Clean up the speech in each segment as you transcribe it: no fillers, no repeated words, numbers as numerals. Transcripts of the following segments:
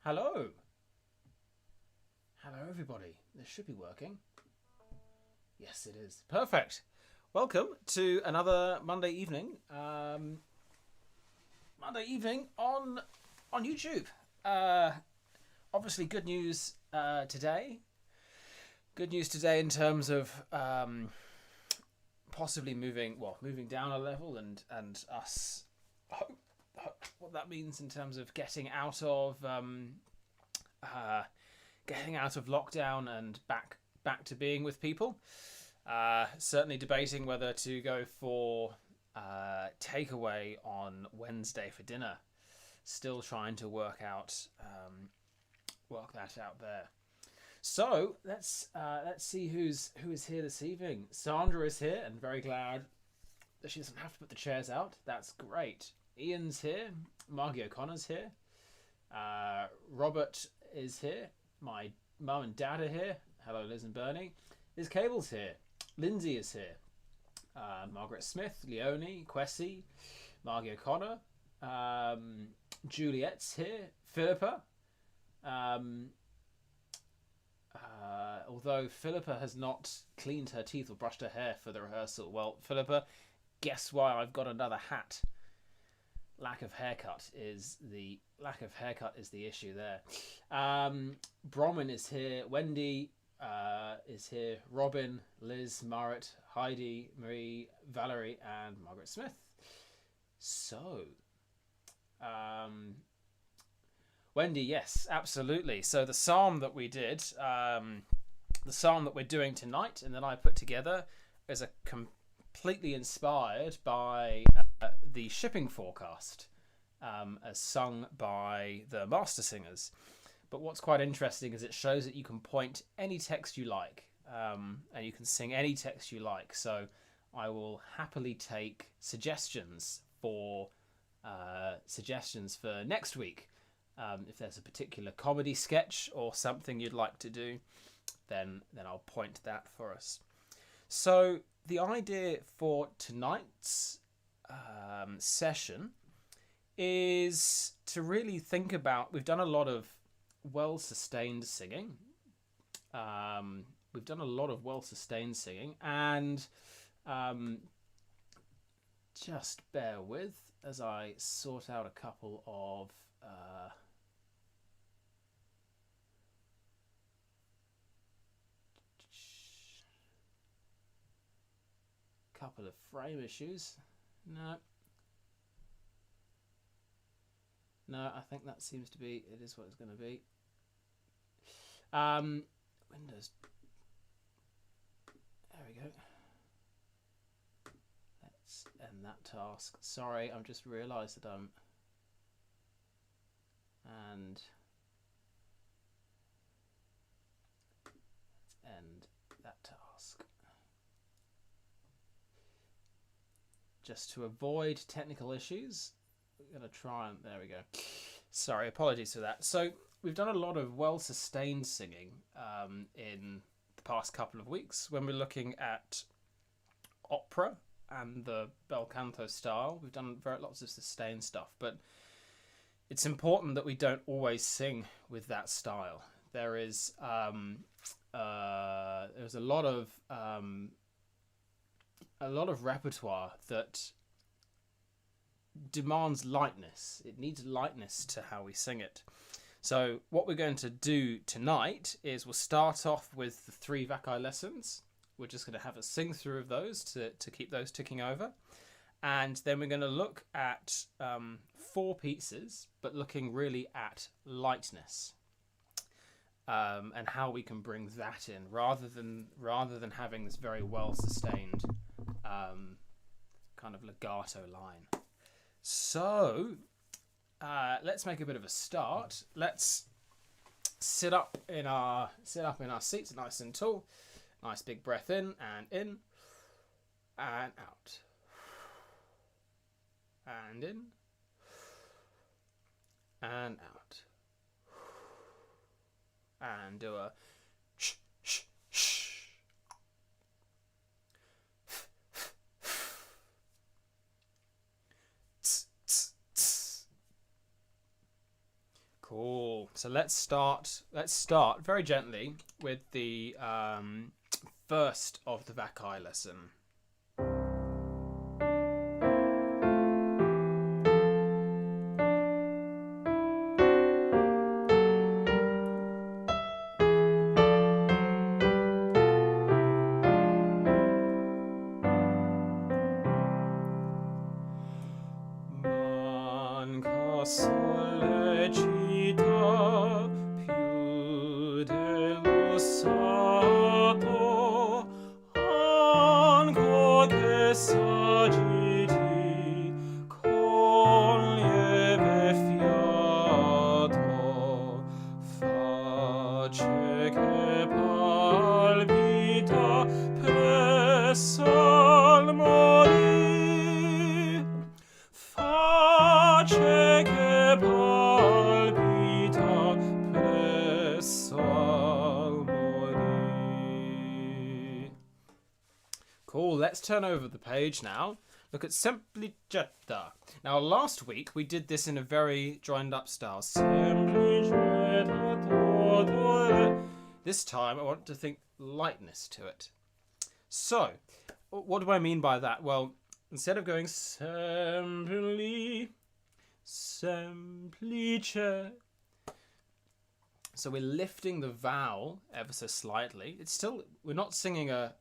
Hello. Hello, everybody. This should be working. Yes, it is. Perfect. Welcome to another Monday evening. Monday evening on YouTube. Obviously, good news today. Good news today in terms of possibly moving down a level and us. What that means in terms of getting out of lockdown and back to being with people. Certainly debating whether to go for takeaway on Wednesday for dinner. Still trying to work that out there. So let's see who is here this evening. Sandra is here, and very glad that she doesn't have to put the chairs out. That's great. Ian's here. Margie O'Connor's here. Robert is here. My mum and dad are here. Hello, Liz and Bernie. Liz Cable's here. Lindsay is here. Margaret Smith, Leonie, Quessy, Margie O'Connor. Juliet's here. Philippa. Although Philippa has not cleaned her teeth or brushed her hair for the rehearsal. Well, Philippa, guess why I've got another hat? Lack of haircut is the issue there. Bronwyn is here. Wendy is here. Robin, Liz, Marit, Heidi, Marie, Valerie, and Margaret Smith. So, Wendy, yes, absolutely. So the psalm that we did, the psalm that we're doing tonight, and that I put together, is completely inspired by the shipping forecast, as sung by the Master Singers. But what's quite interesting is it shows that you can point any text you like, and you can sing any text you like. So I will happily take suggestions for next week. If there's a particular comedy sketch or something you'd like to do, then I'll point that for us. So the idea for tonight's session is to really think about. We've done a lot of well-sustained singing. And just bear with as I sort out a couple of frame issues. No, I think that seems to be, it is what it's going to be. Windows. There we go. Let's end that task. Sorry, I've just realised that and let's end that task. Just to avoid technical issues, we're going to try and... There we go. Sorry, apologies for that. So we've done a lot of well-sustained singing in the past couple of weeks. When we're looking at opera and the bel canto style, we've done lots of sustained stuff. But it's important that we don't always sing with that style. There's a lot of repertoire that demands lightness. It needs lightness to how we sing it. So what we're going to do tonight is we'll start off with the 3 Vaccai lessons. We're just going to have a sing through of those to keep those ticking over. And then we're going to look at 4 pieces, but looking really at lightness. And how we can bring that in rather than having this very well sustained kind of legato line. So let's make a bit of a start. Let's sit up in our seats, nice and tall. Nice big breath in and out, and in and out, and do a shh shh shh. Cool. Cool. So let's start very gently with the first of the Vaccai lesson. Sollecita più dello stato, anco che s'agiti con lieve fiato, face che palpita presso al morì, face che palpita presso al morì. Cool, let's turn over the page now. Look at Semplicetta. Now, last week we did this in a very joined up style. This time I want to think lightness to it. So, what do I mean by that? Well, instead of going semplice, so we're lifting the vowel ever so slightly. It's still, we're not singing a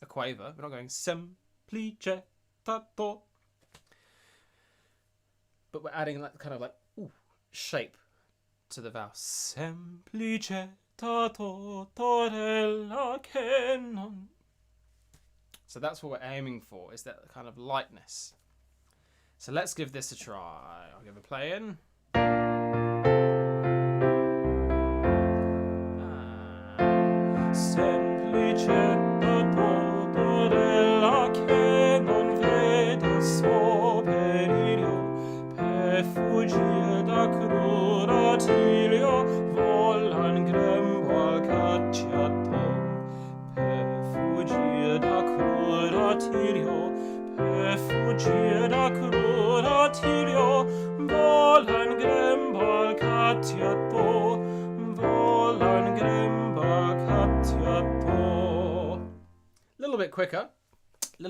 quaver. We're not going semplice tato, but we're adding that kind of like shape to the vowel. Semplice tato torella che non. So that's what we're aiming for, is that kind of lightness. So let's give this a try. I'll give a play in. Semplice tato torella che non vede suo periglio, per fuggire da crudo attilio, vola in grembo al cacciato, per fuggire da crudo attilio, per fuggire da crudo attilio, vola in grembo al cacciato, vola in grembo al cacciato. A little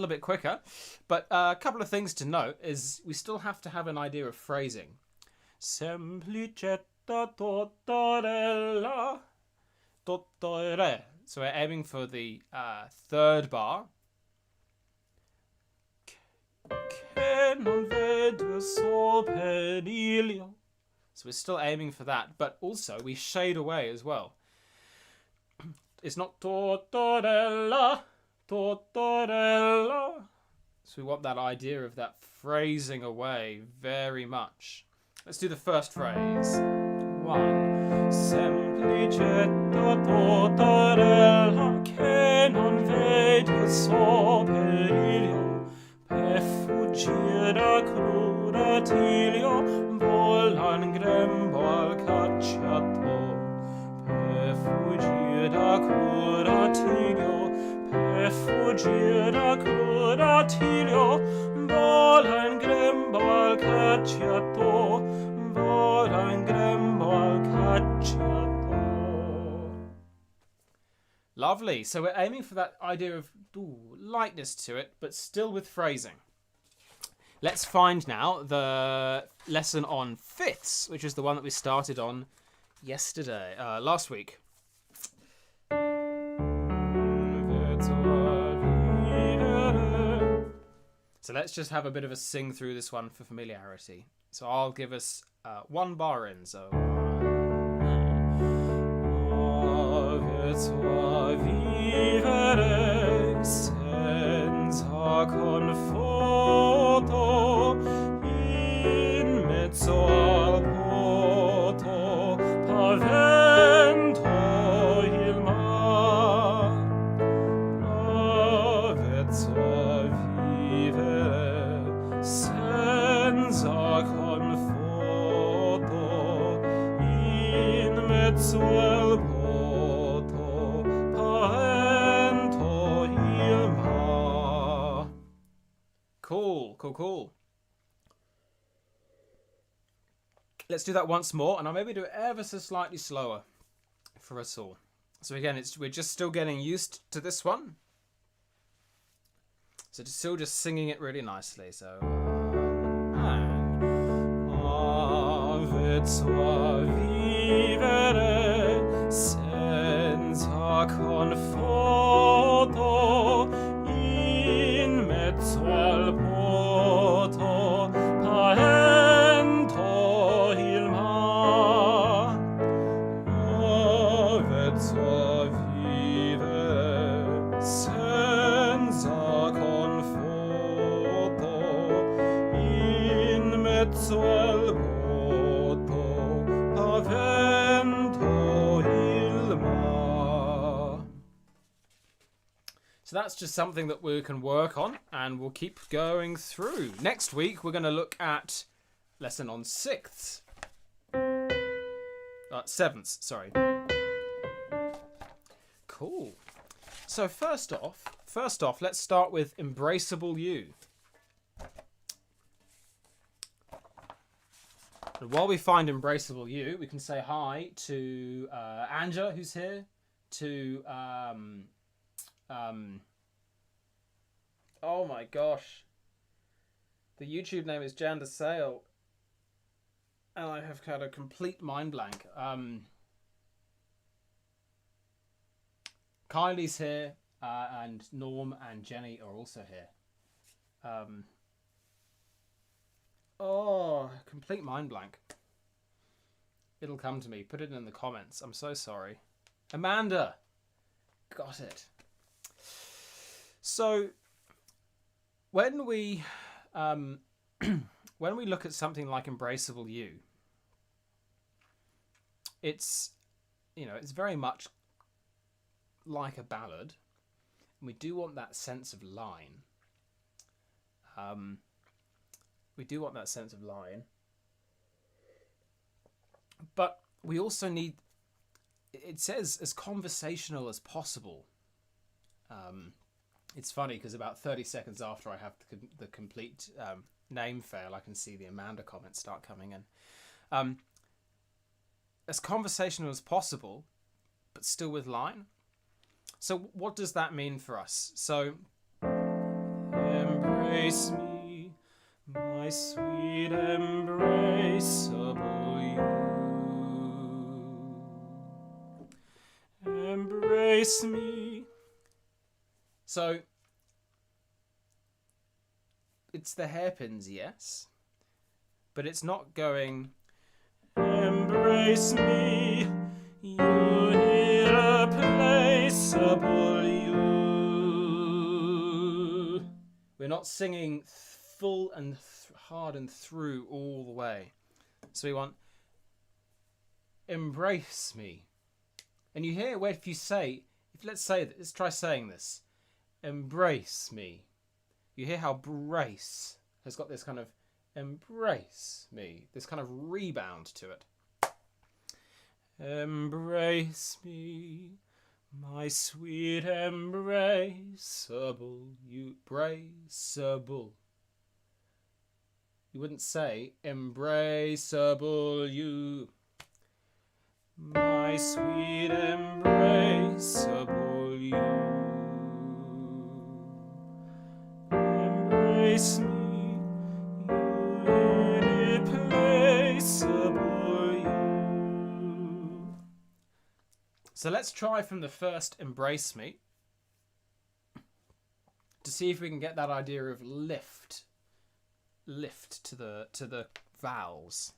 bit quicker, but a couple of things to note is we still have to have an idea of phrasing. Semplicetta tottorella, tottore. So we're aiming for the third bar. Che non vedo suo periglio. So we're still aiming for that, but also we shade away as well. It's not tottorella, tottorella. So we want that idea of that phrasing away very much. Let's do the first phrase. 1. Semplicetta tottorella che non vede suo periglio, per fuggire da crudo attilio, vola in grembo al cacciato, per fuggire da crudo attilio, per fuggire da crudo attilio, vola in grembo al cacciato, vola in grembo al cacciato. Lovely. So we're aiming for that idea of lightness to it, but still with phrasing. Let's find now the lesson on fifths, which is the one that we started on last week. So let's just have a bit of a sing through this one for familiarity. So I'll give us one bar in. So ave tua vivere senza conforto, in mezzo al poto pavento il mar. Ave tua vivere senza conforto, in mezzo al poto pavento il mar. Cool. Let's do that once more, and I'll maybe do it ever so slightly slower for us all. So again, we're just still getting used to this one. So still just singing it really nicely. So and ave tua vivere senza conforto in mezzo al poto paento il mar. Ave tua vivere senza conforto in mezzo al poto pavento il mar. So that's just something that we can work on, and we'll keep going through. Next week we're going to look at lesson on sixths. Sevenths, sorry. Cool. So first off, let's start with Embraceable You. And while we find Embraceable You, we can say hi to Anja, who's here, to oh my gosh, the YouTube name is Janda Sale, and I have had a complete mind blank. Kylie's here, and Norm and Jenny are also here. Oh, complete mind blank. It'll come to me. Put it in the comments. I'm so sorry. Amanda. Got it. So, when we when we look at something like Embraceable You, it's, you know, it's very much like a ballad, and we do want that sense of line. We do want that sense of line, but we also need, it says, as conversational as possible. It's funny because about 30 seconds after I have the complete name fail, I can see the Amanda comments start coming in. As conversational as possible, but still with line. So what does that mean for us? So, embrace me, my sweet embraceable you. Embrace me. So, it's the hairpins, yes, but it's not going, embrace me, you irreplaceable you. We're not singing full and hard and through all the way. So we want, embrace me. And you hear where if you say, let's try saying this. Embrace me. You hear how brace has got this kind of embrace me, this kind of rebound to it. Embrace me, my sweet embraceable you. Braceable. You wouldn't say embraceable you. My sweet embraceable you. Embrace me, you irreplaceable you. So let's try from the first embrace me to see if we can get that idea of lift to the vowels.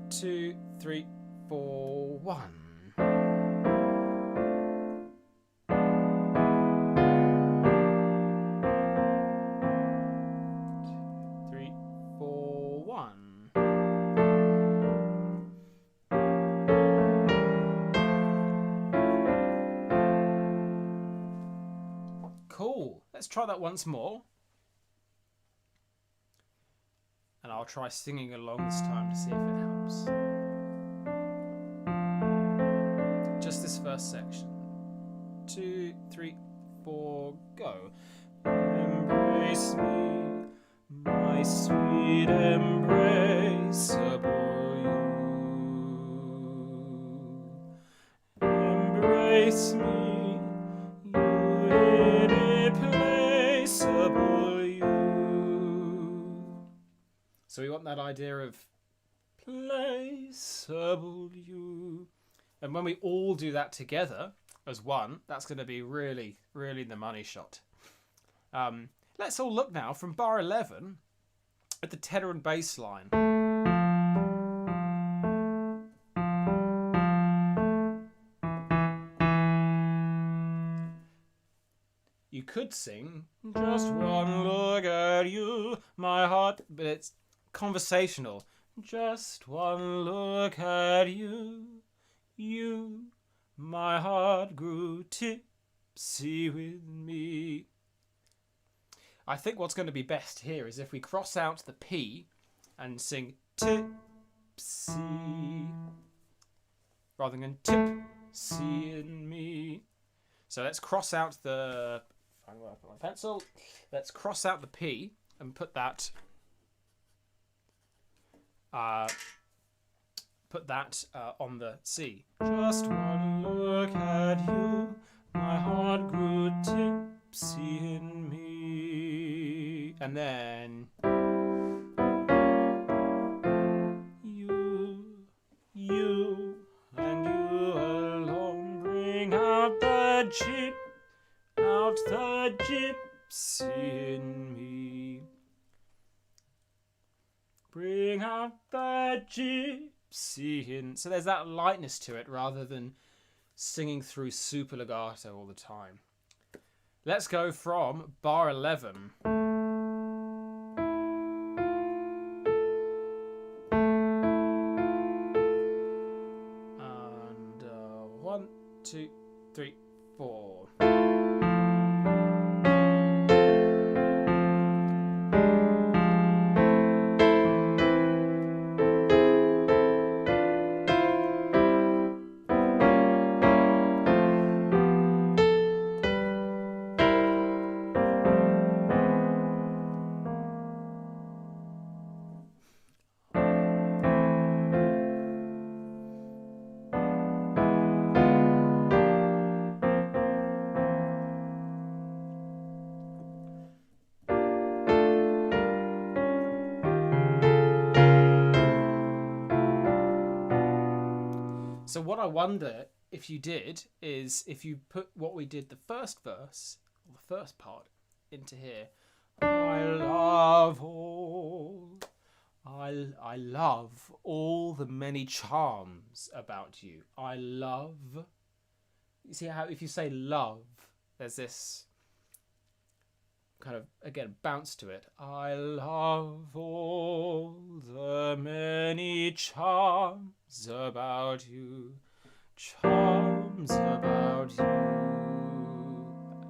2, 3, 4, 1. 2, 3, 4, 1. Cool. Let's try that once more. And I'll try singing along this time to see if it helps. Just this first section. 2, 3, 4, go. Embrace me, my sweet embraceable you. Embrace me, you irreplaceable you. So we want that idea of placeable you. And when we all do that together as one, that's going to be really, really the money shot. Let's all look now from bar 11 at the tenor and bass line. You could sing just one look at you, my heart, but it's conversational. Just one look at you, you, my heart grew tipsy with me. I think what's going to be best here is if we cross out the P and sing tipsy rather than tipsy in me. So let's cross out the... I'm going to put my pencil. Let's cross out the P and put that... on the C. Just one look at you, my heart grew tipsy in me. And then you and you alone bring out the gypsy in me. Bring out the gypsy in. So there's that lightness to it rather than singing through super legato all the time. Let's go from bar 11. And 1, 2, 3, 4. So what I wonder if you did is if you put what we did the first verse, or the first part, into here. I love all the many charms about you. I love. You see how if you say love, there's this kind of, again, bounce to it. I love all the many charms about you. Charms about you.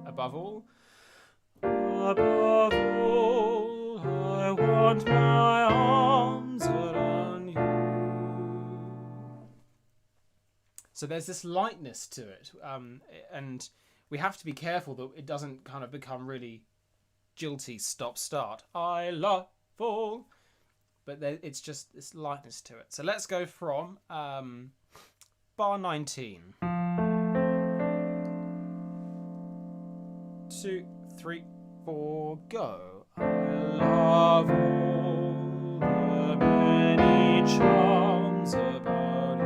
Above all, I want my arms around you. So there's this lightness to it, and we have to be careful that it doesn't kind of become really jilty stop-start. I love all, but it's just this lightness to it. So let's go from bar 19. 2, 3, 4, go. I love all the many charms about you.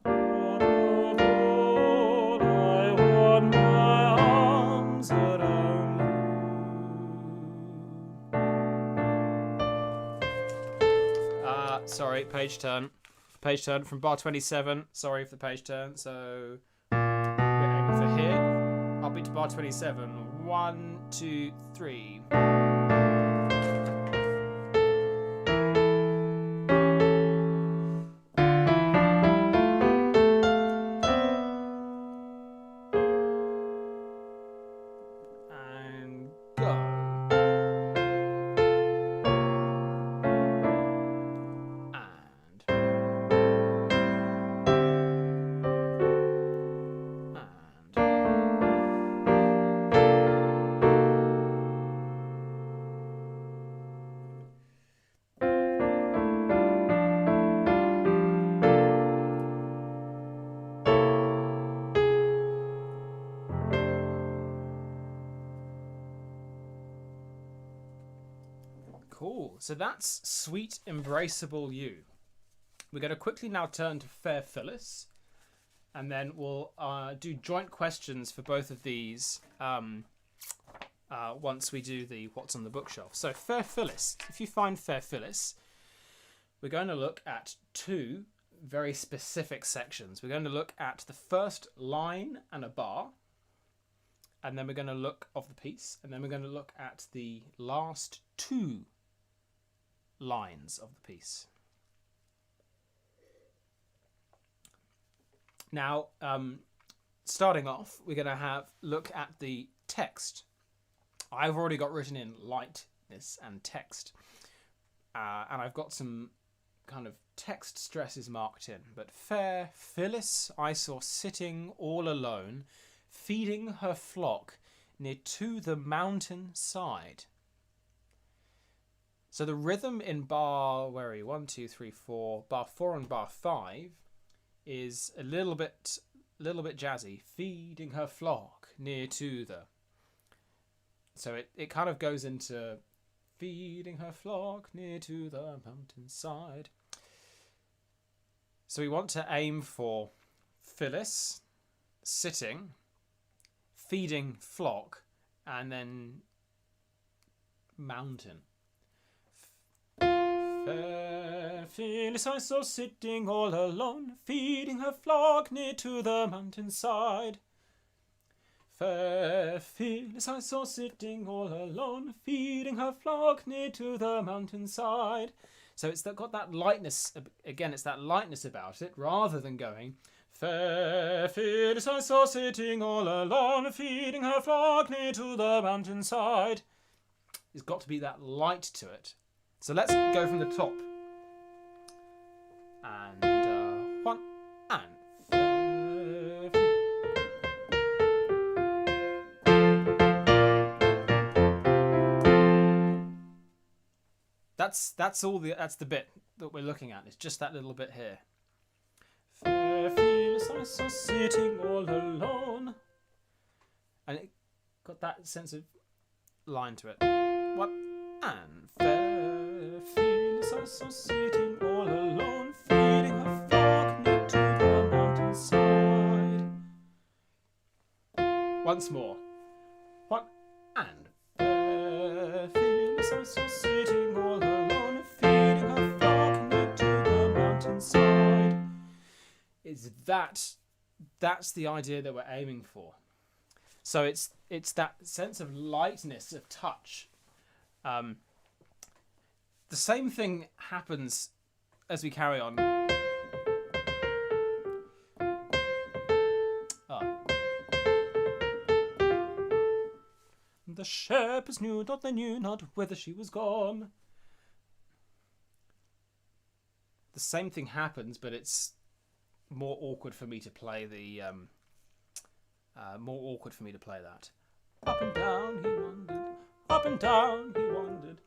Above all, I want my arms around you. Sorry, page turn. Page turn from bar 27. Sorry for the page turn. So we're aiming for here. I'll be to bar 27. 1, 2, 3. And go. Cool. So that's Sweet Embraceable You. We're going to quickly now turn to Fair Phyllis, and then we'll do joint questions for both of these once we do the What's on the Bookshelf. So Fair Phyllis, if you find Fair Phyllis, we're going to look at two very specific sections. We're going to look at the first line and a bar, and then we're going to look of the piece, and then we're going to look at the last two lines of the piece. Now, starting off, we're going to look at the text. I've already got written in lightness and text, and I've got some kind of text stresses marked in. But fair Phyllis I saw sitting all alone, feeding her flock near to the mountain side. So the rhythm in bar, where are you? 1, 2, 3, 4, bar 4 and bar 5 is a little bit jazzy. Feeding her flock near to the. So it kind of goes into feeding her flock near to the mountainside. So we want to aim for Phyllis sitting, feeding flock, and then mountain. Fair Phyllis I saw sitting all alone, feeding her flock near to the mountainside. Fair Phyllis I saw sitting all alone, feeding her flock near to the mountainside. So it's got that lightness, again, it's that lightness about it, rather than going, fair Phyllis I saw sitting all alone, feeding her flock near to the mountainside. It's got to be that light to it. So let's go from the top. And 1 and that's the bit that we're looking at. It's just that little bit here. Fair Phyllis I saw sitting all alone, and it got that sense of line to it. 1 and fair Phyllis I saw sitting all alone, feeding her flock near to the mountainside. Once more. 1 and fair Phyllis I saw sitting all alone, feeding her flock near to the mountainside. That's the idea that we're aiming for. So it's that sense of lightness of touch. The same thing happens as we carry on. The shepherds knew not, they knew not whither she was gone. The same thing happens, but it's more awkward for me to play the that. Up and down he wandered, up and down he wandered,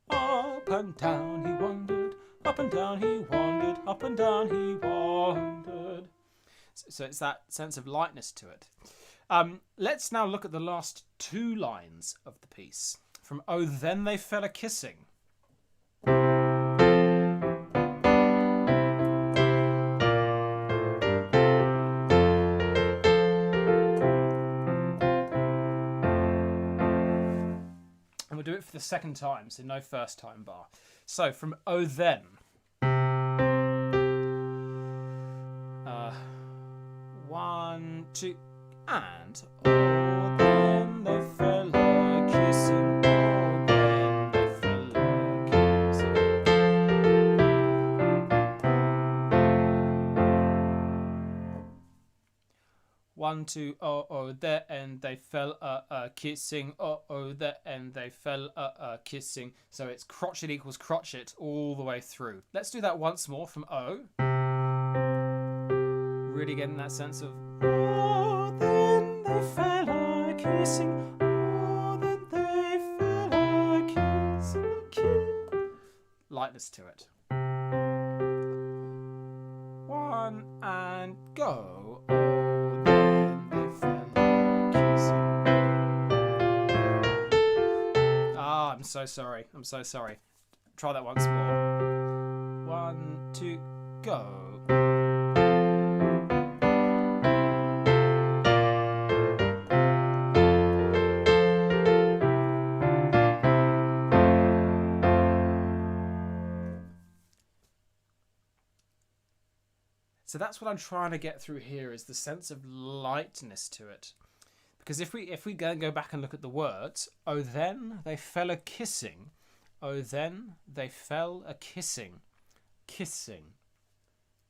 up and down he wandered, up and down he wandered, up and down he wandered. So it's that sense of lightness to it. Let's now look at the last two lines of the piece. From Oh Then They Fell A-Kissing. And we'll do it for the second time, so no first time bar. So from Oh Then. 1, 2, and oh then they fell a-kissing, oh then they fell a-kissing. 1, 2, oh there and they fell a-kissing, oh there and they fell a-kissing. So it's crotchet equals crotchet all the way through. Let's do that once more from O. Really getting that sense of oh then they fell a-kissing, oh then they fell a-kissing. Lightness to it. 1 and go. Oh then they fell a-kissing. I'm I'm so sorry. I'm so sorry. Try that once more. 1, 2, go. So that's what I'm trying to get through here, is the sense of lightness to it. Because if we go back and look at the words, oh then they fell a kissing, oh then they fell a kissing, kissing.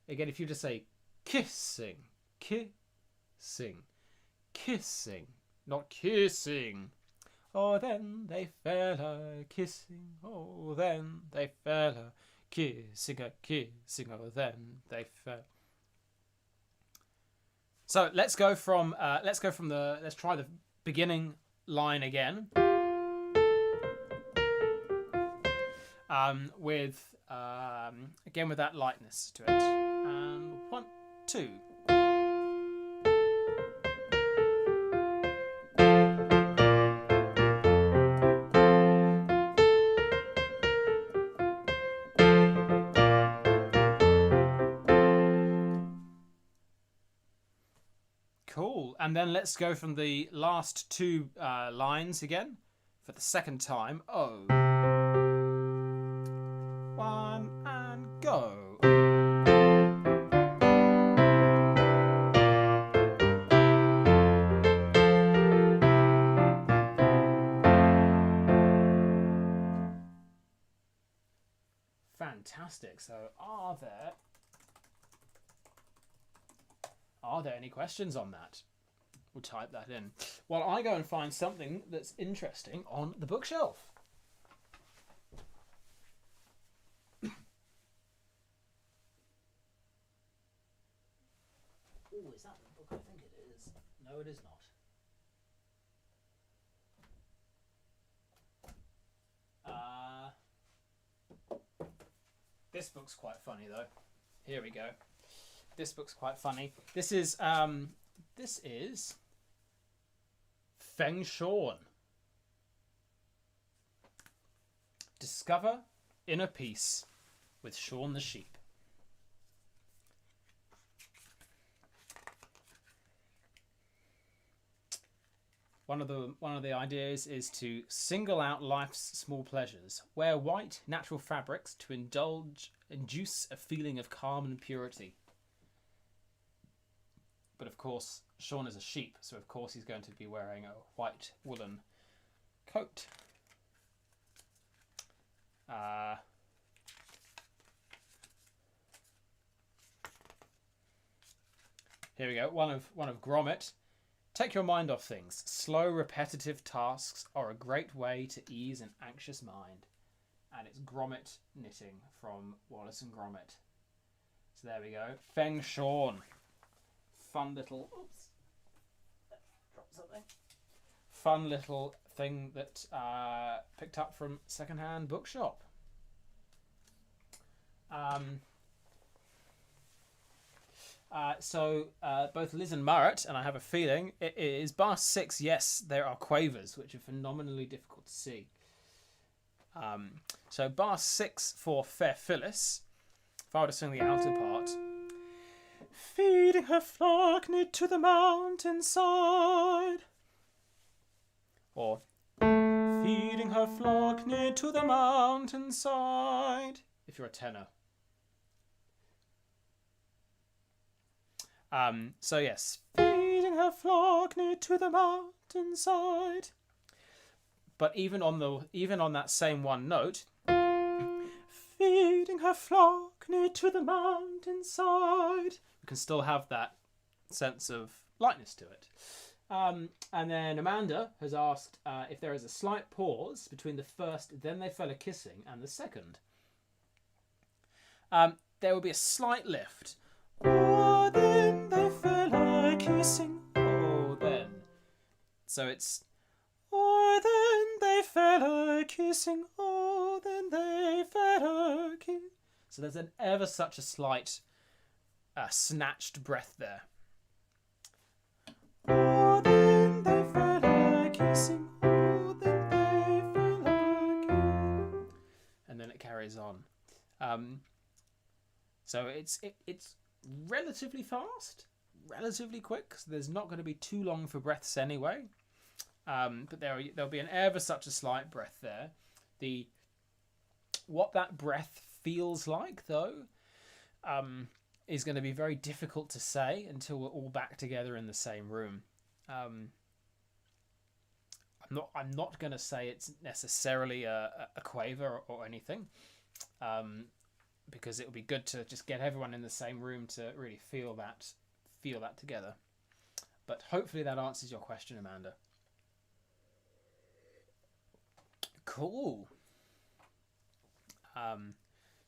Again, if you just say kissing, kissing, kissing, not kissing. Oh then they fell a kissing, oh then they fell a kissing, oh then they fell. So let's try the beginning line again. With that lightness to it. And 1, 2. Cool. And then let's go from the last 2 lines again for the second time. Oh. 1 and go. Fantastic. So are there any questions on that? We'll type that in while I go and find something that's interesting on the bookshelf. Oh, is that the book I think it is? No, it is not. This book's quite funny though. Here we go. This book's quite funny. This is Feng Shawn. Discover inner peace with Shawn the sheep. One of the ideas is to single out life's small pleasures. Wear white, natural fabrics to induce a feeling of calm and purity. But of course, Shawn is a sheep, so of course he's going to be wearing a white woolen coat. Here we go. One of Gromit. Take your mind off things. Slow, repetitive tasks are a great way to ease an anxious mind. And it's Gromit knitting from Wallace and Gromit. So there we go. Feng Shawn. Fun little... Oops. Dropped something. Fun little thing that picked up from secondhand bookshop. So both Liz and Marat, and I have a feeling it is bar 6. Yes, there are quavers, which are phenomenally difficult to see. So bar 6 for Fair Phyllis. If I were to sing the alto part, feeding her flock near to the mountainside, or feeding her flock near to the mountainside. If you're a tenor. So yes, feeding her flock near to the mountainside. But even on that same one note, feeding her flock near to the mountainside, we can still have that sense of lightness to it. And then Amanda has asked if there is a slight pause between the first "Then They Fell a Kissing" and the second. There will be a slight lift. Oh, then they fell a kissing. Oh, then. So it's, oh, then they fell a kissing. Oh, then they fell a kissing. So there's an ever such a slight snatched breath there. Oh, then they fell a kissing. Oh, then they fell a So it's relatively fast, relatively quick. So there's not going to be too long for breaths anyway. But there'll be an ever such a slight breath there. What that breath feels like, though, is going to be very difficult to say until we're all back together in the same room. I'm not going to say it's necessarily a quaver or anything, because it would be good to just get everyone in the same room to really feel that together. But hopefully that answers your question, Amanda. Cool.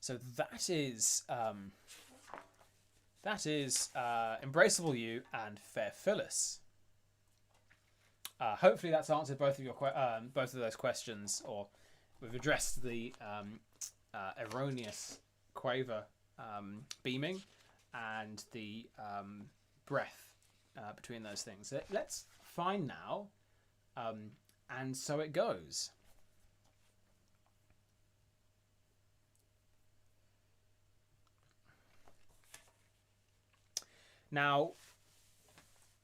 So that is Embraceable You and Fair Phyllis. Hopefully that's answered both of those questions, or we've addressed the erroneous quaver beaming and the breath between those things. So let's find now, and so it goes. Now,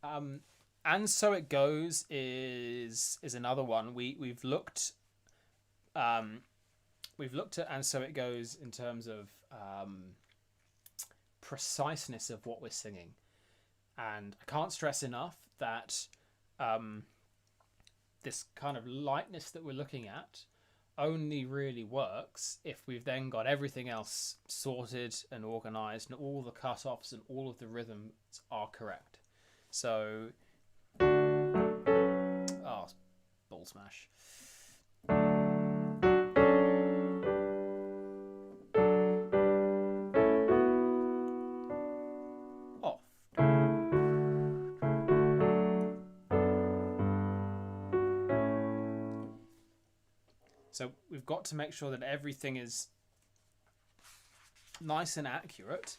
and so it goes is another one. We've looked at and so it goes in terms of preciseness of what we're singing, and I can't stress enough that this kind of lightness that we're looking at only really works if we've then got everything else sorted and organized, and all the cut-offs and all of the rhythms are correct. So, ball smash. Off. So we've got to make sure that everything is nice and accurate,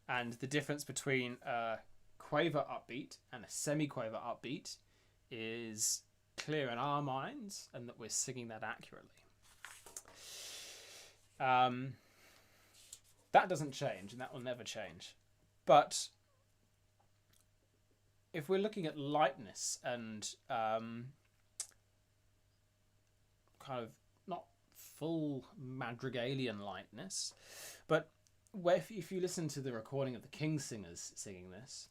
and the difference between a quaver upbeat and a semi-quaver upbeat is clear in our minds, and that we're singing that accurately. That doesn't change, and that will never change. But if we're looking at lightness and kind of not full madrigalian lightness, but if you listen to the recording of the King Singers singing this,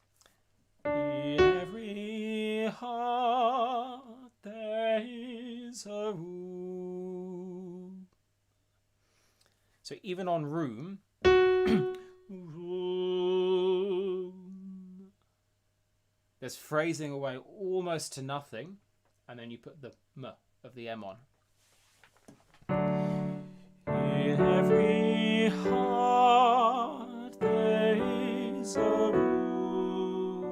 in every heart there is a room. So even on room, there's phrasing away almost to nothing, and then you put the m of the M on. In every heart there is a room,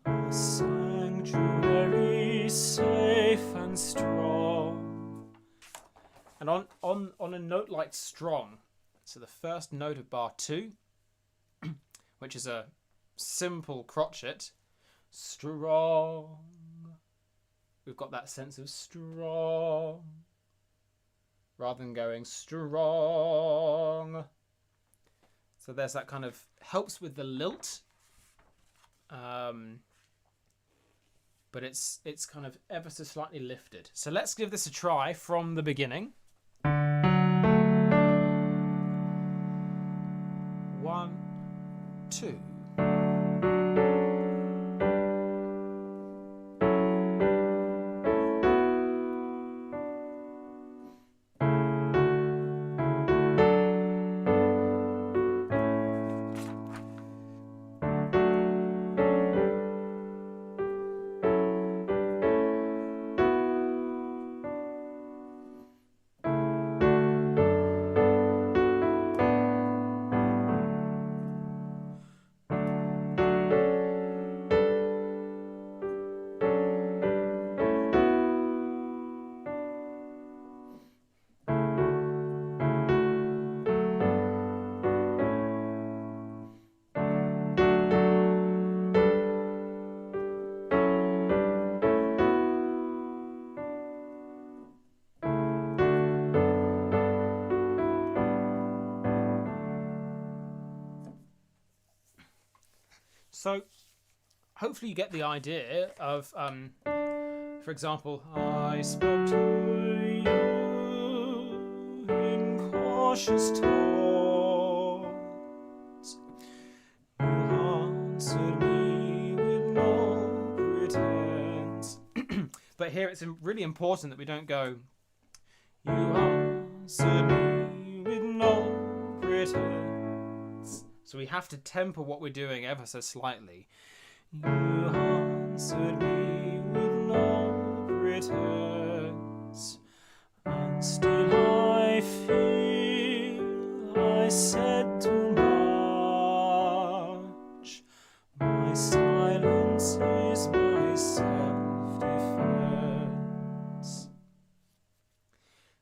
a sanctuary safe and strong. And on a note like strong, so the first note of bar 2, which is a simple crotchet, strong. We've got that sense of strong, rather than going strong. So there's that kind of helps with the lilt, but it's kind of ever so slightly lifted. So let's give this a try from the beginning. 1, 2. So hopefully you get the idea of, for example, I spoke to you in cautious tones. You answered me with no pretense. But here it's really important that we don't go, you answered me with no pretense. So we have to temper what we're doing ever so slightly. You answered me with no pretense, and still I feel I said too much. My silence is my self-defense.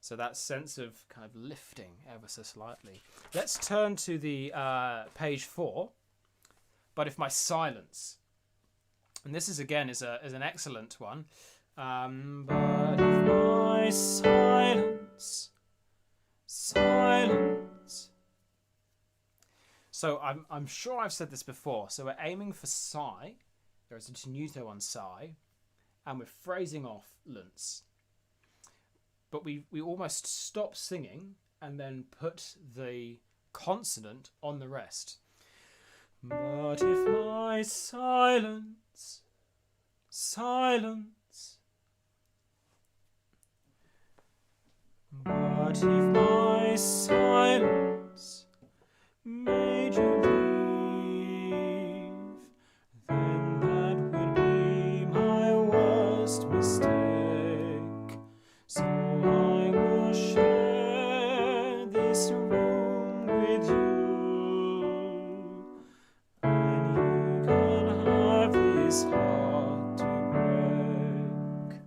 So that sense of kind of lifting ever so slightly. Let's turn to the page 4. But if my silence, and this is again is an excellent one. But if my silence. So I'm sure I've said this before. So we're aiming for psi. There is a tenuto on psi, and we're phrasing off lunts. But we almost stop singing and then put the consonant on the rest. But if my silence. But if my silence made you leave, then that would be my worst mistake. So I will share this room with you, and you can have this heart to break.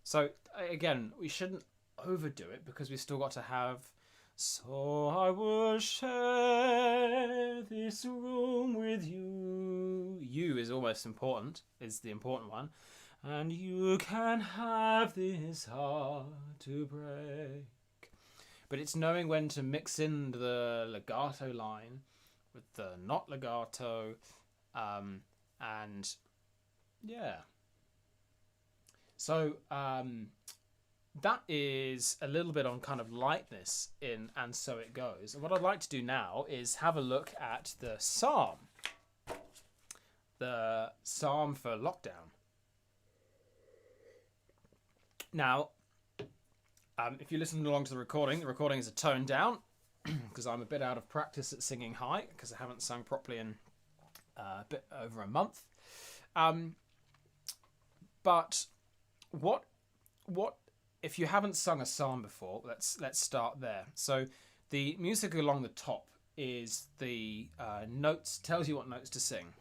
So again, we shouldn't overdo it because we've still got to have, so I will share this room with you. You is almost important, is the important one. And you can have this heart to break. But it's knowing when to mix in the legato line with the not legato, and yeah. So that is a little bit on kind of lightness in And So It Goes. And what I'd like to do now is have a look at the psalm for lockdown. Now, if you listen along to the recording is a tone down because I'm a bit out of practice at singing high because I haven't sung properly in a bit over a month. But what if you haven't sung a psalm before? Let's start there. So the music along the top is the notes, tells you what notes to sing.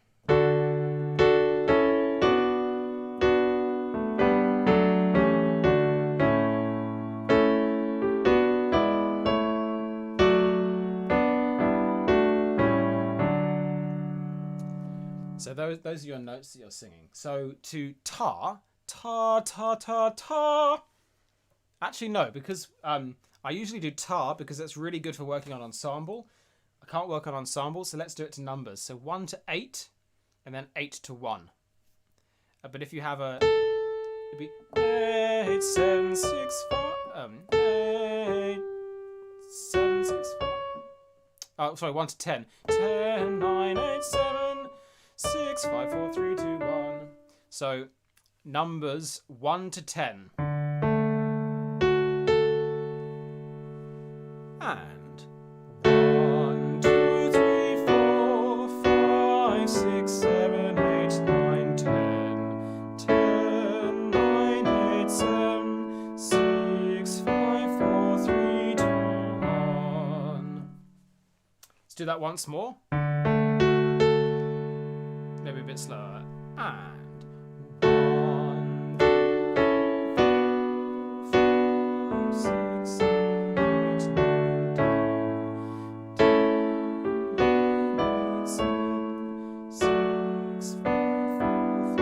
So those are your notes that you're singing. So to ta. Actually, no, because I usually do ta because that's really good for working on ensemble. I can't work on ensemble, so let's do it to numbers. So 1 to 8, and then 8 to 1. But if you have it'd be 8, 7, 6, 5, 8, 7, 6, 5. Oh, sorry, 1 to 10. 10, 9, 8, 7, 6, 5, 4, 3, 2, 1. So numbers 1 to 10. And 1, 2, 3, 4, 5, 6, 7, 8, 9, 10. 10, 9, 8, 7, 6, 5, 4, 3, 2, 1. Let's do that once more. Maybe a bit slower. And 1, 2, 4, 5, 6, 7, 8, 9, 10. 10, 9, 8, 7, 6, 5, 4, 3, 2.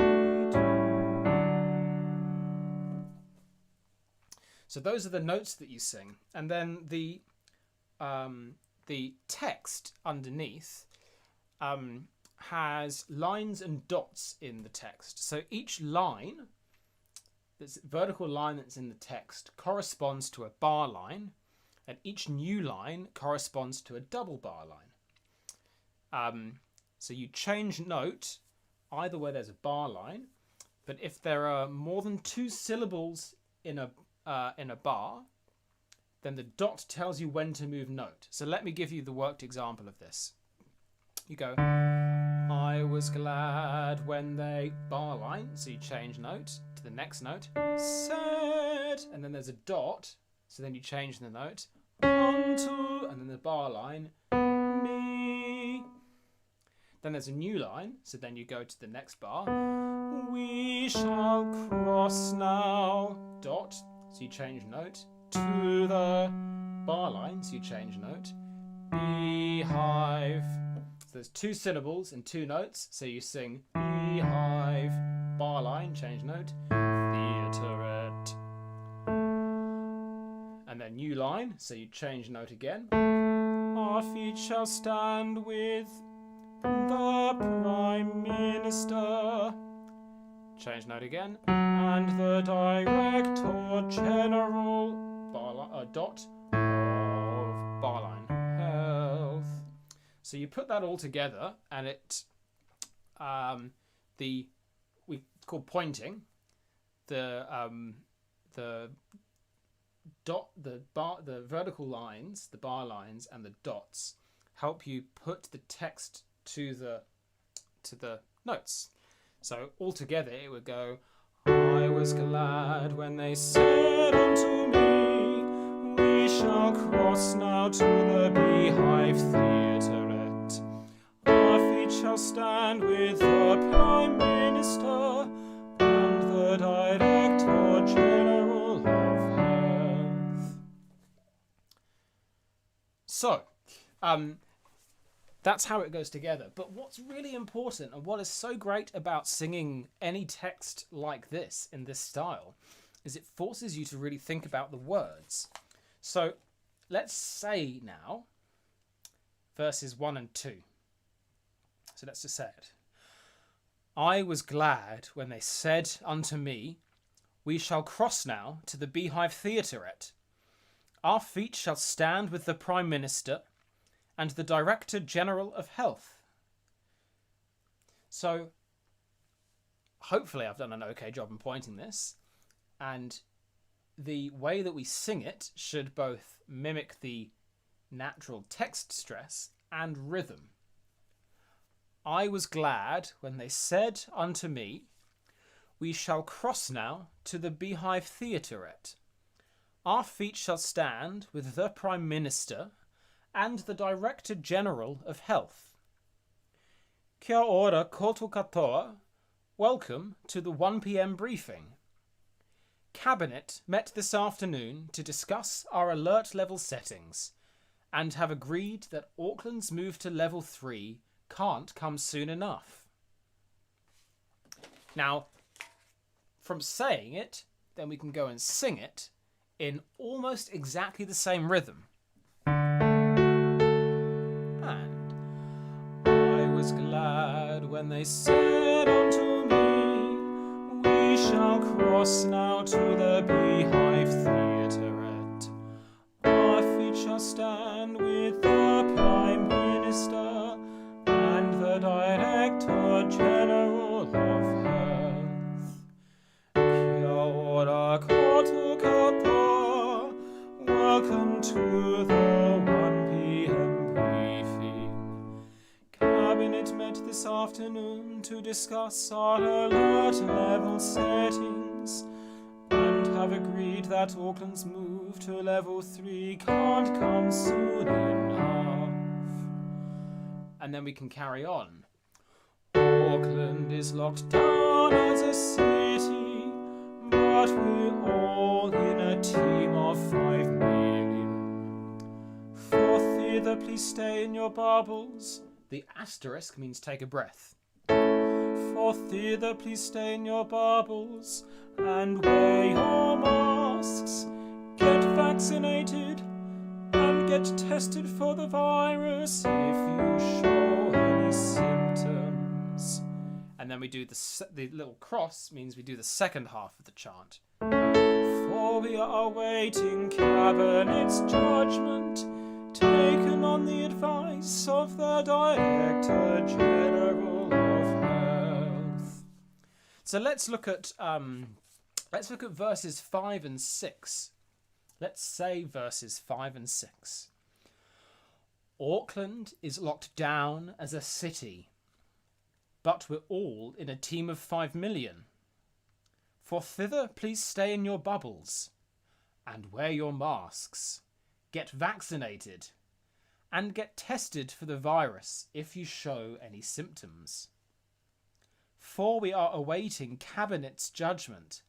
So those are the notes that you sing, and then the text underneath has lines and dots in the text. So each line, this vertical line that's in the text, corresponds to a bar line, and each new line corresponds to a double bar line. So you change note either where there's a bar line, but if there are more than 2 syllables in a bar, then the dot tells you when to move note. So let me give you the worked example of this. You go, I was glad when they bar line, so you change note to the next note, said, and then there's a dot, so then you change the note, unto, and then the bar line, me. Then there's a new line, so then you go to the next bar, we shall cross now, dot, so you change note, to the bar line, so you change note, beehive. So there's 2 syllables and 2 notes, so you sing beehive, bar line, change note, theaterette. And then new line, so you change note again. Our feet shall stand with the Prime Minister. Change note again. And the Director General, dot, of bar line, health. So you put that all together, and it's called pointing. The dot, the vertical lines, the bar lines, and the dots help you put the text to the notes. So all together it would go, I was glad when they said unto me, we shall cross now to the beehive theaterette. Our feet shall stand with the Prime Minister and the Director General of Health. So, that's how it goes together. But what's really important, and what is so great about singing any text like this, in this style, is it forces you to really think about the words. So let's say now verses 1 and 2. So let's just say it. I was glad when they said unto me, we shall cross now to the beehive theaterette. Our feet shall stand with the Prime Minister and the Director General of Health. So hopefully I've done an okay job in pointing this, and the way that we sing it should both mimic the natural text stress and rhythm. I was glad when they said unto me, we shall cross now to the beehive theaterette. Our feet shall stand with the Prime Minister and the Director General of Health. Kia ora koutou katoa. Welcome to the 1 p.m. briefing. Cabinet met this afternoon to discuss our alert level settings and have agreed that Auckland's move to level 3 can't come soon enough. Now, from saying it, then we can go and sing it in almost exactly the same rhythm. Was glad when they said unto me, we shall cross now to the beehive theaterette. Our feet shall stand with the Prime Minister and the Director General of Health. Kia ora koutou katoa. Welcome to the 1 p.m. briefing. Cabinet met this afternoon to discuss our alert level settings and have agreed that Auckland's move to level 3 can't come soon enough. And then we can carry on. Auckland is locked down as a city, but we're all in a team of 5 million. For thither, please stay in your bubbles. The asterisk means take a breath. For thither, please stay in your bubbles and wear your masks. Get vaccinated and get tested for the virus if you show any symptoms. And then we do the little cross, means we do the second half of the chant. For we are awaiting Cabinet's judgment, taken on the advice of the Director General of Health. So let's look at verses 5 and 6. Let's say verses 5 and 6. Auckland is locked down as a city, but we're all in a team of 5 million. For thither please stay in your bubbles, and wear your masks, get vaccinated, and get tested for the virus if you show any symptoms. For we are awaiting Cabinet's judgment,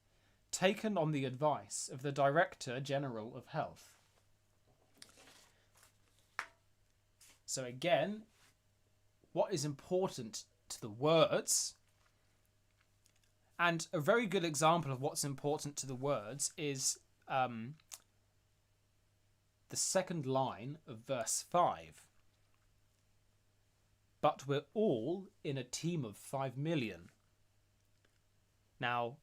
taken on the advice of the Director General of Health. So again, what is important to the words, and a very good example of what's important to the words is the second line of verse 5. But we're all in a team of 5 million. Now,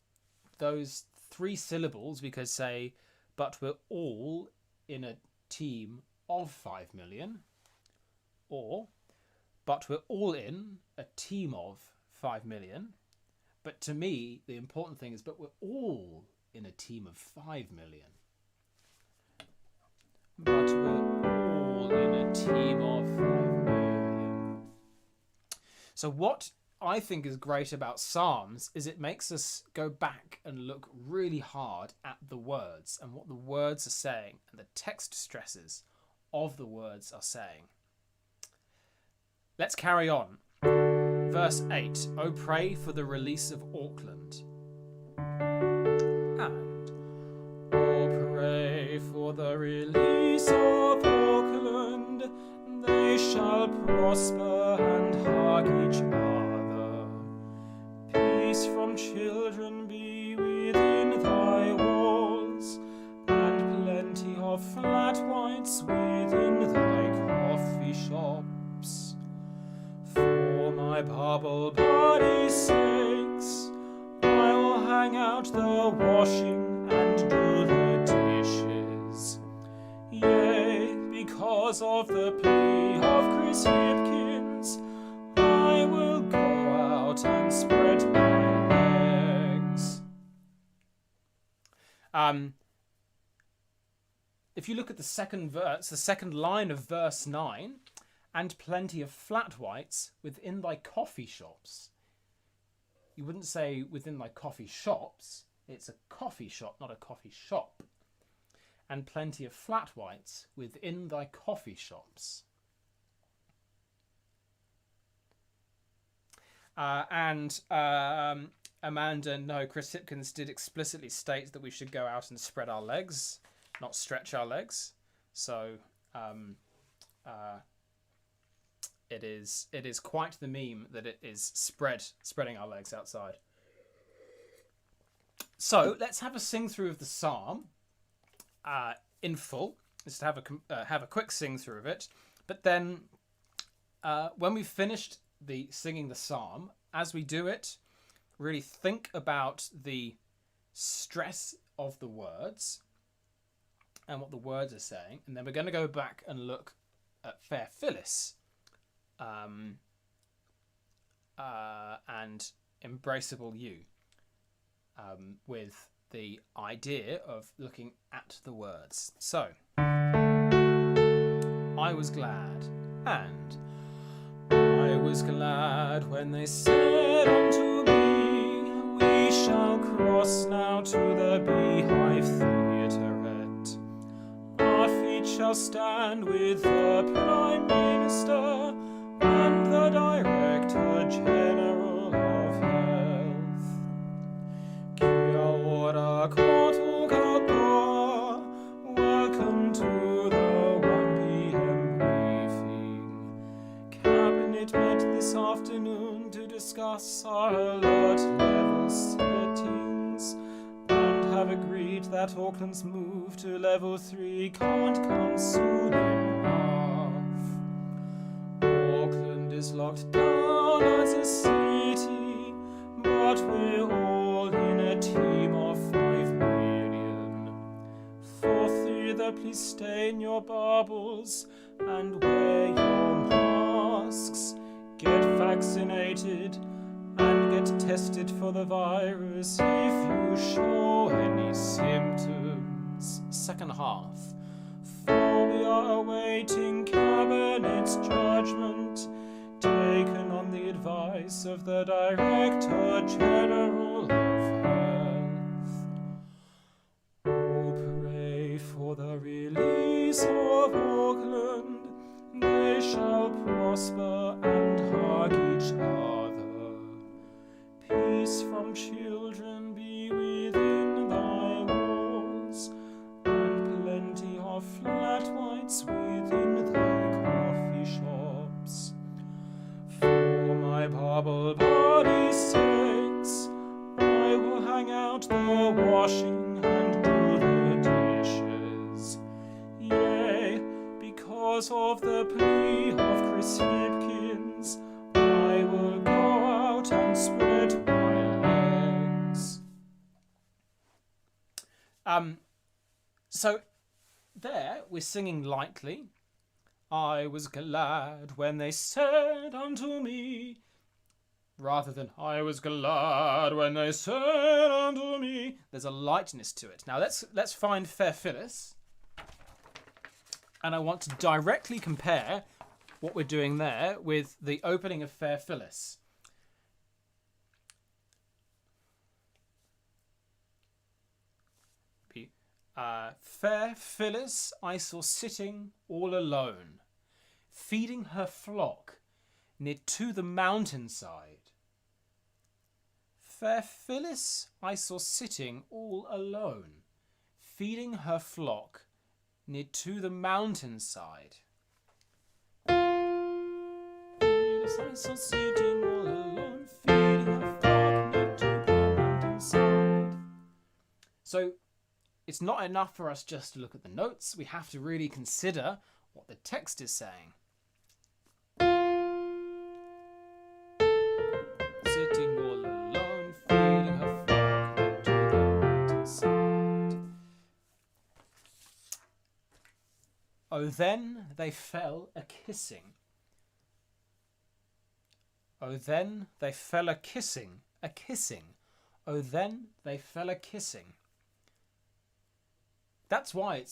those 3 syllables, we could say, but we're all in a team of 5 million, or but we're all in a team of 5 million. But to me, the important thing is, but we're all in a team of 5 million. But we're all in a team of 5 million. So what I think is great about Psalms is it makes us go back and look really hard at the words and what the words are saying and the text stresses of the words are saying. Let's carry on. Verse 8, oh pray for the release of Auckland. And, oh pray for the release of Auckland, they shall prosper and hug each other. Peace from children be within thy walls, and plenty of flat whites within thy coffee shops. For my bubble buddy's sakes, I will hang out the washing and do the dishes. Yea, because of the plea of Chris Hipkins, I will go out and spread my legs. If you look at the second verse, the second line of verse 9, and plenty of flat whites within thy coffee shops. You wouldn't say within thy coffee shops. It's a coffee shop, not a coffee shop. And plenty of flat whites within thy coffee shops. Amanda, no, Chris Hipkins did explicitly state that we should go out and spread our legs, not stretch our legs. So, it is quite the meme that it is spreading our legs outside. So let's have a sing through of the psalm in full. Just have a quick sing through of it. But then when we've finished singing the psalm, as we do it, really think about the stress of the words and what the words are saying, and then we're going to go back and look at Fair Phyllis. And Embraceable You, with the idea of looking at the words. So, I was glad, and I was glad when they said unto me, we shall cross now to the Beehive Theaterette. Our feet shall stand with the Prime Minister and the Director General of Health. Kia ora koutou katoa. Welcome to the 1 p.m. briefing. Cabinet met this afternoon to discuss our alert level settings and have agreed that Auckland's move to level 3 can't come soon enough. is locked down as a city, but we're all in a team of 5 million. For thither please stain your bubbles and wear your masks. Get vaccinated and get tested for the virus if you show any symptoms. Second half. For we are awaiting Cabinet's judgment, taken on the advice of the Director General of Health. Oh, pray for the release of Auckland. They shall prosper and hug each other. Peace from children be within thy walls, and plenty of flat whites within thy coffee shops. For my bubble body's sakes, I will hang out the washing and do the dishes. Yea, because of the plea of Chris Hipkins, I will go out and spread my legs. So there we're singing lightly. I was glad when they said unto me, rather than I was glad when they said unto me. There's a lightness to it. Now let's find Fair Phyllis. And I want to directly compare what we're doing there with the opening of Fair Phyllis. Fair Phyllis I saw sitting all alone, feeding her flock near to the mountainside. Fair Phyllis I saw sitting all alone, feeding her flock near to the mountainside. Phyllis I saw sitting all alone, feeding her flock near to the mountainside. So it's not enough for us just to look at the notes. We have to really consider what the text is saying. Sitting all alone, feeding her flock to the mountainside. Oh, then they fell a-kissing. Oh, then they fell a-kissing, a-kissing. Oh, then they fell a-kissing. That's why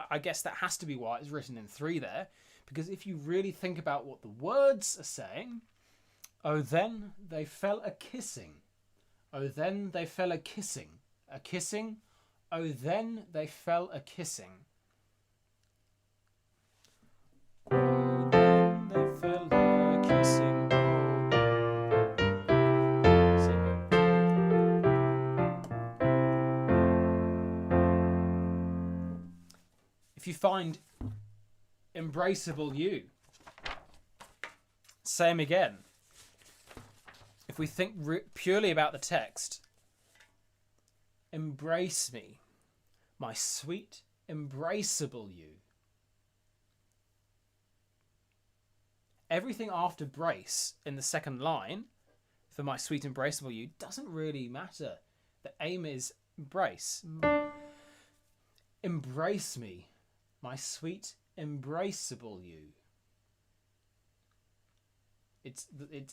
I guess that has to be why it's written in 3 there. Because if you really think about what the words are saying, oh, then they fell a-kissing. Oh, then they fell a-kissing. A-kissing. Oh, then they fell a-kissing. Oh, then they fell a-kissing. If you find embraceable you, same again. If we think purely about the text, embrace me, my sweet embraceable you. Everything after brace in the second line for my sweet embraceable you doesn't really matter. The aim is embrace. Embrace me, my sweet embraceable you. It's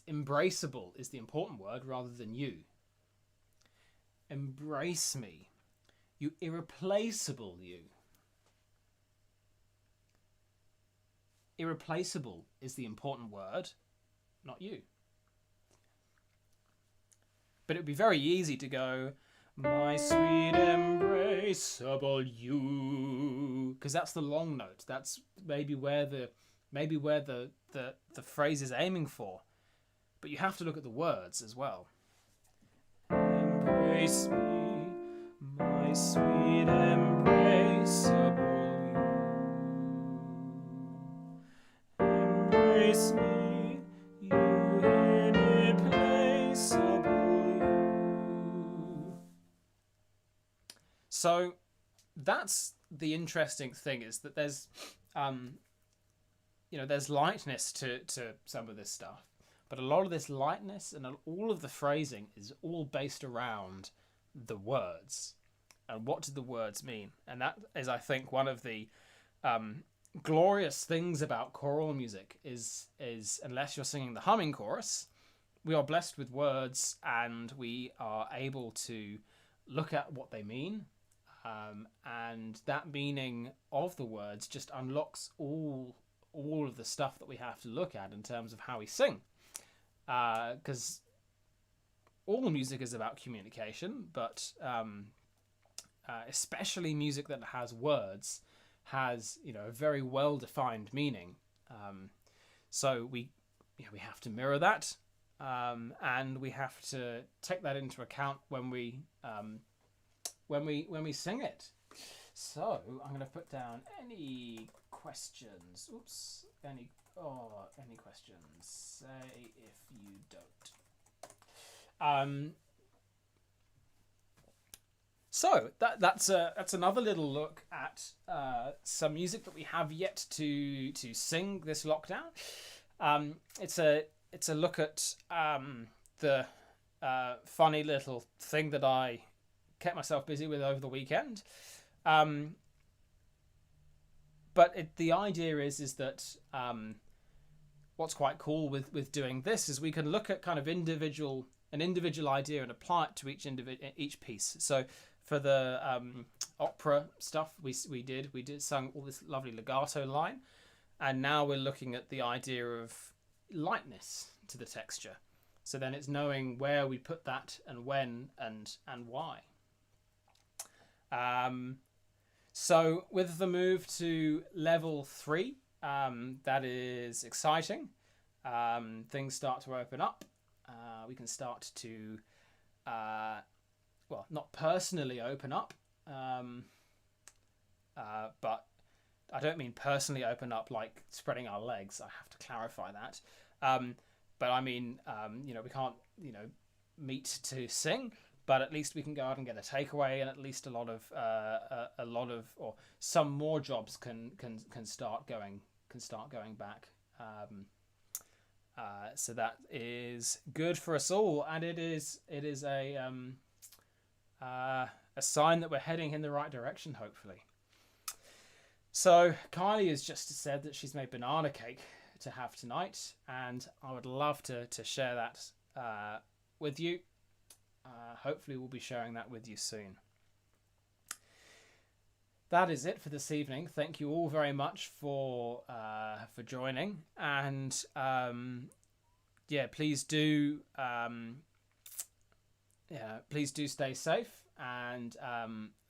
embraceable is the important word rather than you. Embrace me, you irreplaceable you. Irreplaceable is the important word, not you. But it would be very easy to go, my sweet embraceable you, because that's the long note. That's maybe where the phrase is aiming for. But you have to look at the words as well. Embrace me, my sweet embraceable you. Embrace me, you irreplaceable you. So that's the interesting thing, is that there's there's lightness to some of this stuff, but a lot of this lightness and all of the phrasing is all based around the words and what do the words mean. And that is, I think, one of the glorious things about choral music is unless you're singing the humming chorus, we are blessed with words and we are able to look at what they mean. And that meaning of the words just unlocks all of the stuff that we have to look at in terms of how we sing. Because all music is about communication, but especially music that has words has a very well defined meaning. So we have to mirror that, and we have to take that into account when we sing it. So I'm going to put down any questions. Oops. Any questions? Say if you don't. So that's another little look at some music that we have yet to sing this lockdown. It's a look at the funny little thing that I kept myself busy with over the weekend. But the idea is that what's quite cool with doing this is we can look at kind of an individual idea and apply it to each piece. So for the opera stuff we sung all this lovely legato line, and now we're looking at the idea of lightness to the texture. So then it's knowing where we put that and when and why. So with the move to level 3, that is exciting. Things start to open up. We can start to, not personally open up, but I don't mean personally open up like spreading our legs. I have to clarify that. But I mean, we can't, meet to sing. But at least we can go out and get a takeaway, and at least a lot of or some more jobs can start going back. So that is good for us all, and it is a sign that we're heading in the right direction, hopefully. So Kylie has just said that she's made banana cake to have tonight, and I would love to share that with you. Hopefully we'll be sharing that with you soon. That is it for this evening. Thank you all very much for joining, and please do stay safe. And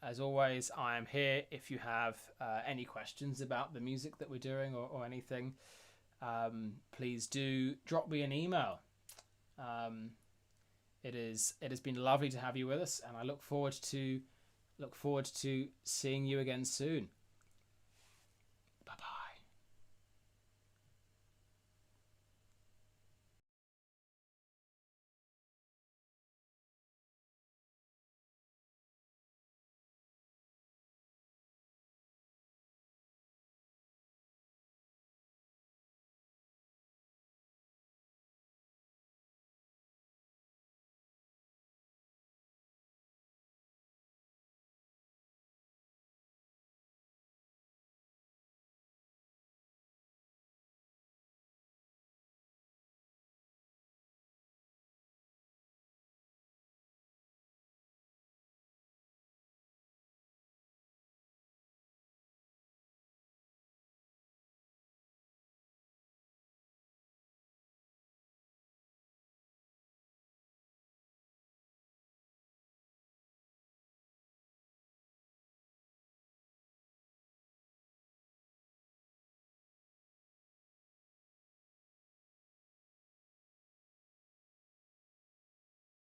as always, I am here if you have any questions about the music that we're doing or anything. Please do drop me an email. It has been lovely to have you with us, and I look forward to seeing you again soon.